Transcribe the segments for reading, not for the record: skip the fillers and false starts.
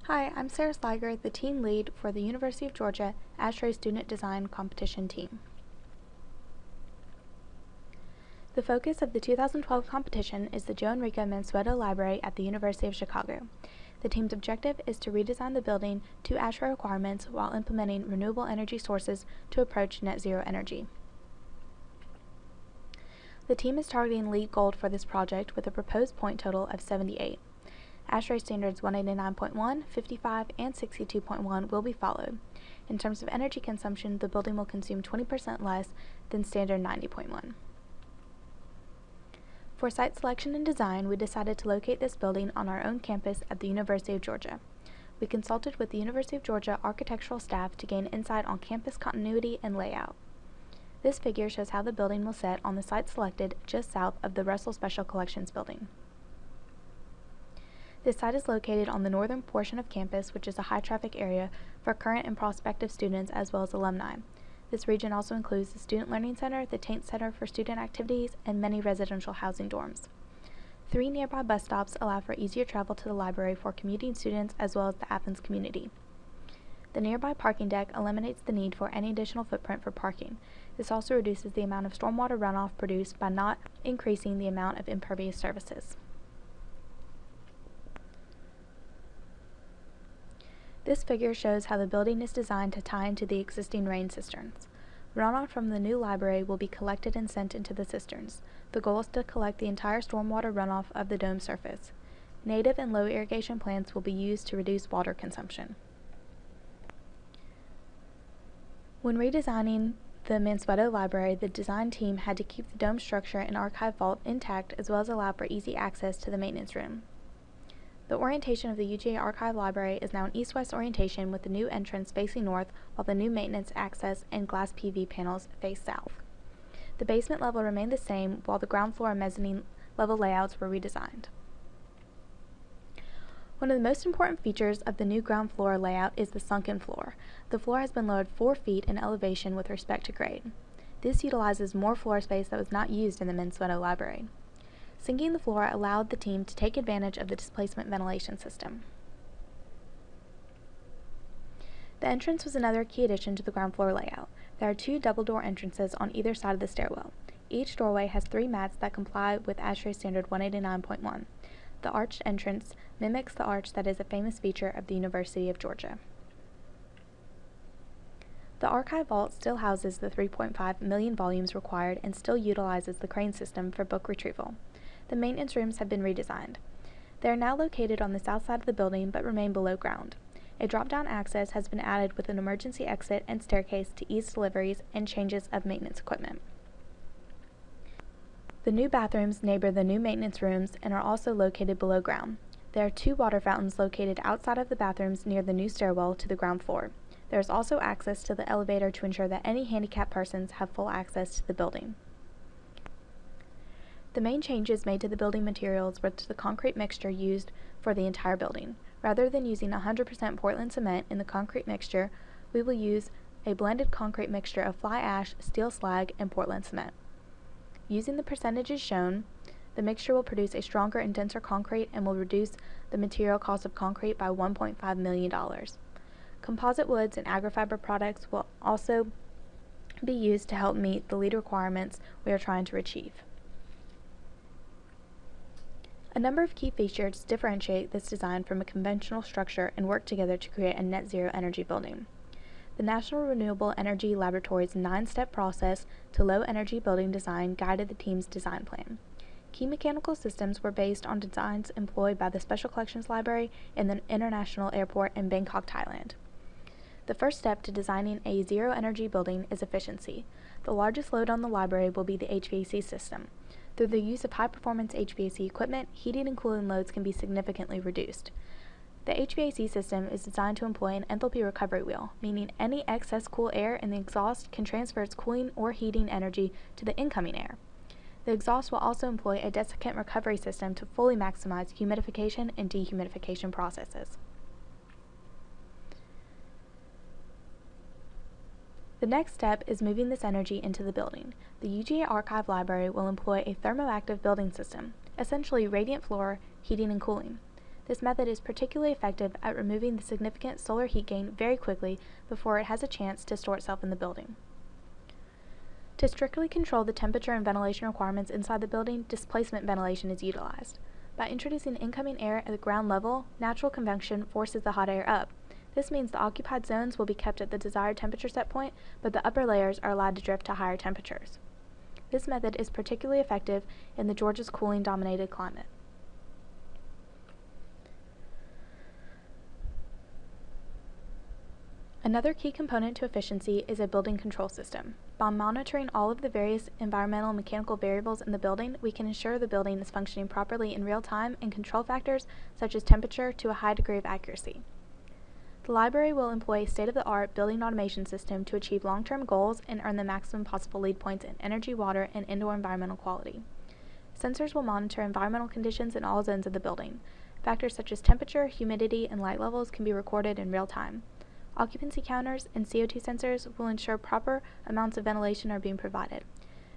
Hi, I'm Sarah Sliger, the team lead for the University of Georgia ASHRAE Student Design Competition Team. The focus of the 2012 competition is the Joe Enrico Mansueto Library at the University of Chicago. The team's objective is to redesign the building to ASHRAE requirements while implementing renewable energy sources to approach net zero energy. The team is targeting LEED Gold for this project with a proposed point total of 78. ASHRAE standards 189.1, 55, and 62.1 will be followed. In terms of energy consumption, the building will consume 20% less than standard 90.1. For site selection and design, we decided to locate this building on our own campus at the University of Georgia. We consulted with the University of Georgia architectural staff to gain insight on campus continuity and layout. This figure shows how the building will sit on the site selected just south of the Russell Special Collections building. This site is located on the northern portion of campus, which is a high-traffic area for current and prospective students as well as alumni. This region also includes the Student Learning Center, the Taint Center for Student Activities, and many residential housing dorms. 3 nearby bus stops allow for easier travel to the library for commuting students as well as the Athens community. The nearby parking deck eliminates the need for any additional footprint for parking. This also reduces the amount of stormwater runoff produced by not increasing the amount of impervious surfaces. This figure shows how the building is designed to tie into the existing rain cisterns. Runoff from the new library will be collected and sent into the cisterns. The goal is to collect the entire stormwater runoff of the dome surface. Native and low irrigation plants will be used to reduce water consumption. When redesigning the Mansueto Library, the design team had to keep the dome structure and archive vault intact as well as allow for easy access to the maintenance room. The orientation of the UGA Archive Library is now an east-west orientation with the new entrance facing north while the new maintenance access and glass PV panels face south. The basement level remained the same while the ground floor and mezzanine level layouts were redesigned. One of the most important features of the new ground floor layout is the sunken floor. The floor has been lowered 4 feet in elevation with respect to grade. This utilizes more floor space that was not used in the Mansueto Library. Sinking the floor allowed the team to take advantage of the displacement ventilation system. The entrance was another key addition to the ground floor layout. There are 2 double-door entrances on either side of the stairwell. Each doorway has 3 mats that comply with ASHRAE Standard 189.1. The arched entrance mimics the arch that is a famous feature of the University of Georgia. The archive vault still houses the 3.5 million volumes required and still utilizes the crane system for book retrieval. The maintenance rooms have been redesigned. They are now located on the south side of the building but remain below ground. A drop-down access has been added with an emergency exit and staircase to ease deliveries and changes of maintenance equipment. The new bathrooms neighbor the new maintenance rooms and are also located below ground. There are 2 water fountains located outside of the bathrooms near the new stairwell to the ground floor. There is also access to the elevator to ensure that any handicapped persons have full access to the building. The main changes made to the building materials were to the concrete mixture used for the entire building. Rather than using 100% Portland cement in the concrete mixture, we will use a blended concrete mixture of fly ash, steel slag, and Portland cement. Using the percentages shown, the mixture will produce a stronger and denser concrete and will reduce the material cost of concrete by $1.5 million. Composite woods and agrofiber products will also be used to help meet the LEED requirements we are trying to achieve. A number of key features differentiate this design from a conventional structure and work together to create a net zero energy building. The National Renewable Energy Laboratory's 9-step process to low energy building design guided the team's design plan. Key mechanical systems were based on designs employed by the Special Collections Library in the International Airport in Bangkok, Thailand. The first step to designing a zero energy building is efficiency. The largest load on the library will be the HVAC system. Through the use of high-performance HVAC equipment, heating and cooling loads can be significantly reduced. The HVAC system is designed to employ an enthalpy recovery wheel, meaning any excess cool air in the exhaust can transfer its cooling or heating energy to the incoming air. The exhaust will also employ a desiccant recovery system to fully maximize humidification and dehumidification processes. The next step is moving this energy into the building. The UGA Archive Library will employ a thermoactive building system, essentially radiant floor heating and cooling. This method is particularly effective at removing the significant solar heat gain very quickly before it has a chance to store itself in the building. To strictly control the temperature and ventilation requirements inside the building, displacement ventilation is utilized. By introducing incoming air at the ground level, natural convection forces the hot air up. This means the occupied zones will be kept at the desired temperature set point, but the upper layers are allowed to drift to higher temperatures. This method is particularly effective in the Georgia's cooling-dominated climate. Another key component to efficiency is a building control system. By monitoring all of the various environmental and mechanical variables in the building, we can ensure the building is functioning properly in real time and control factors such as temperature to a high degree of accuracy. The library will employ a state-of-the-art building automation system to achieve long-term goals and earn the maximum possible lead points in energy, water, and indoor environmental quality. Sensors will monitor environmental conditions in all zones of the building. Factors such as temperature, humidity, and light levels can be recorded in real time. Occupancy counters and CO2 sensors will ensure proper amounts of ventilation are being provided.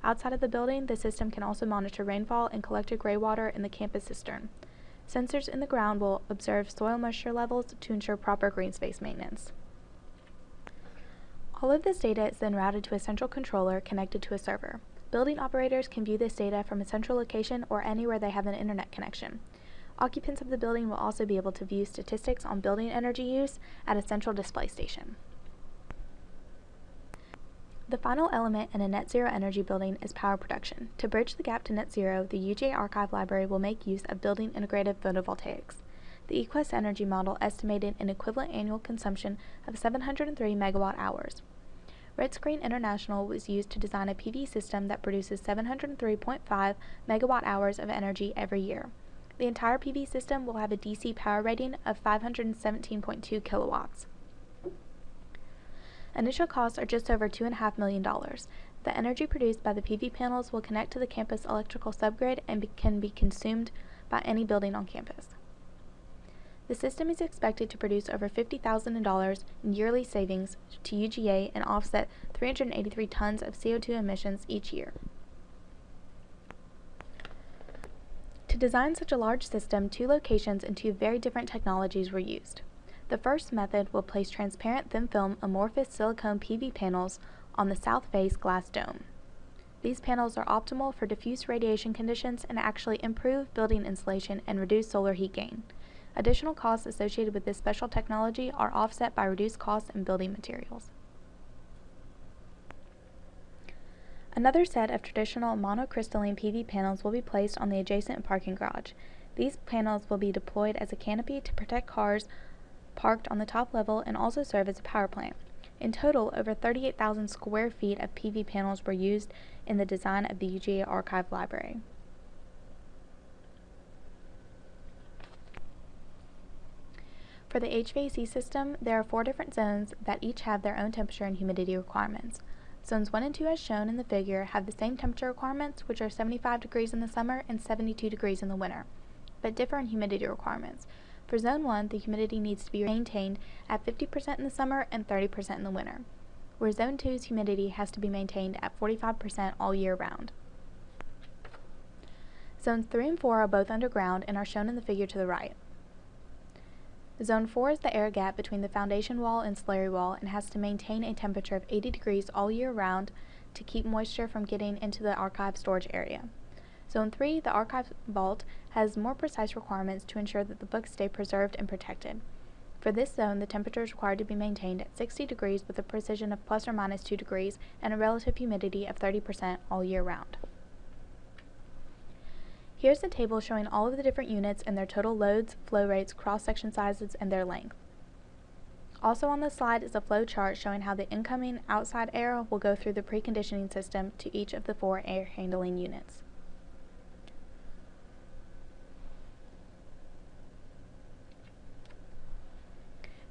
Outside of the building, the system can also monitor rainfall and collected gray water in the campus cistern. Sensors in the ground will observe soil moisture levels to ensure proper green space maintenance. All of this data is then routed to a central controller connected to a server. Building operators can view this data from a central location or anywhere they have an internet connection. Occupants of the building will also be able to view statistics on building energy use at a central display station. The final element in a net zero energy building is power production. To bridge the gap to net zero, the UGA Archive Library will make use of building integrated photovoltaics. The eQuest energy model estimated an equivalent annual consumption of 703 megawatt hours. Red Screen International was used to design a PV system that produces 703.5 megawatt hours of energy every year. The entire PV system will have a DC power rating of 517.2 kilowatts. Initial costs are just over $2.5 million. The energy produced by the PV panels will connect to the campus electrical subgrid and can be consumed by any building on campus. The system is expected to produce over $50,000 in yearly savings to UGA and offset 383 tons of CO2 emissions each year. To design such a large system, 2 locations and 2 very different technologies were used. The first method will place transparent thin film amorphous silicone PV panels on the south face glass dome. These panels are optimal for diffuse radiation conditions and actually improve building insulation and reduce solar heat gain. Additional costs associated with this special technology are offset by reduced costs in building materials. Another set of traditional monocrystalline PV panels will be placed on the adjacent parking garage. These panels will be deployed as a canopy to protect cars parked on the top level and also serve as a power plant. In total, over 38,000 square feet of PV panels were used in the design of the UGA Archive Library. For the HVAC system, there are 4 different zones that each have their own temperature and humidity requirements. Zones 1 and 2, as shown in the figure, have the same temperature requirements, which are 75 degrees in the summer and 72 degrees in the winter, but differ in humidity requirements. For Zone 1, the humidity needs to be maintained at 50% in the summer and 30% in the winter, where Zone 2's humidity has to be maintained at 45% all year round. Zones 3 and 4 are both underground and are shown in the figure to the right. Zone 4 is the air gap between the foundation wall and slurry wall and has to maintain a temperature of 80 degrees all year round to keep moisture from getting into the archive storage area. Zone 3, the archive vault, has more precise requirements to ensure that the books stay preserved and protected. For this zone, the temperature is required to be maintained at 60 degrees with a precision of plus or minus 2 degrees and a relative humidity of 30% all year round. Here's a table showing all of the different units and their total loads, flow rates, cross-section sizes, and their length. Also on this slide is a flow chart showing how the incoming outside air will go through the preconditioning system to each of the 4 air handling units.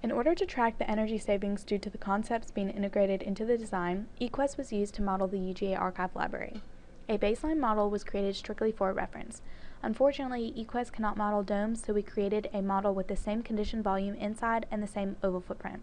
In order to track the energy savings due to the concepts being integrated into the design, eQuest was used to model the UGA Archive Library. A baseline model was created strictly for reference. Unfortunately, eQuest cannot model domes, so we created a model with the same conditioned volume inside and the same oval footprint.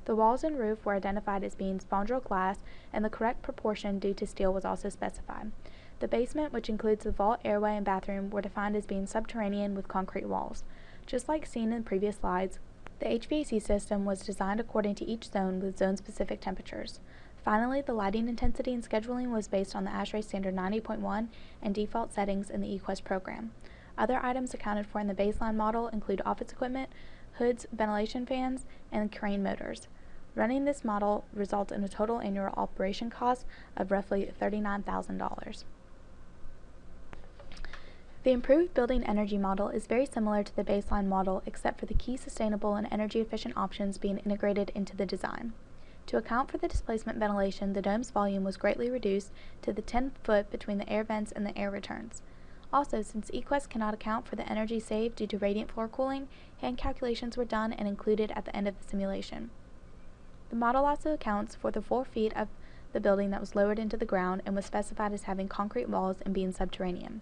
The walls and roof were identified as being spandrel glass, and the correct proportion due to steel was also specified. The basement, which includes the vault, airway, and bathroom, were defined as being subterranean with concrete walls. Just like seen in previous slides, the HVAC system was designed according to each zone with zone-specific temperatures. Finally, the lighting intensity and scheduling was based on the ASHRAE Standard 90.1 and default settings in the eQuest program. Other items accounted for in the baseline model include office equipment, hoods, ventilation fans, and crane motors. Running this model results in a total annual operation cost of roughly $39,000. The improved building energy model is very similar to the baseline model except for the key sustainable and energy efficient options being integrated into the design. To account for the displacement ventilation, the dome's volume was greatly reduced to the 10 foot between the air vents and the air returns. Also, since eQuest cannot account for the energy saved due to radiant floor cooling, hand calculations were done and included at the end of the simulation. The model also accounts for the 4 feet of the building that was lowered into the ground and was specified as having concrete walls and being subterranean.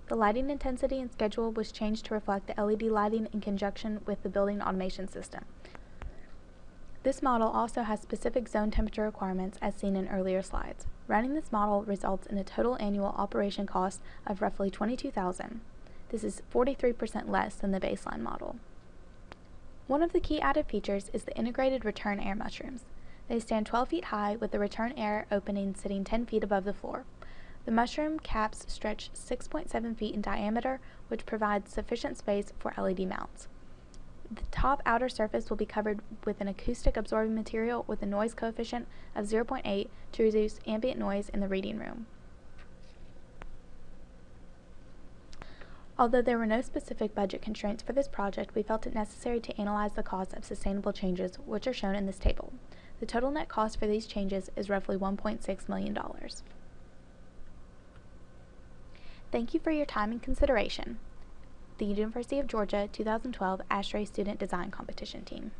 The lighting intensity and schedule was changed to reflect the LED lighting in conjunction with the building automation system. This model also has specific zone temperature requirements as seen in earlier slides. Running this model results in a total annual operation cost of roughly $22,000. This is 43% less than the baseline model. One of the key added features is the integrated return air mushrooms. They stand 12 feet high with the return air opening sitting 10 feet above the floor. The mushroom caps stretch 6.7 feet in diameter, which provides sufficient space for LED mounts. The top outer surface will be covered with an acoustic absorbing material with a noise coefficient of 0.8 to reduce ambient noise in the reading room. Although there were no specific budget constraints for this project, we felt it necessary to analyze the cost of sustainable changes, which are shown in this table. The total net cost for these changes is roughly $1.6 million. Thank you for your time and consideration. The University of Georgia 2012 ASHRAE Student Design Competition Team.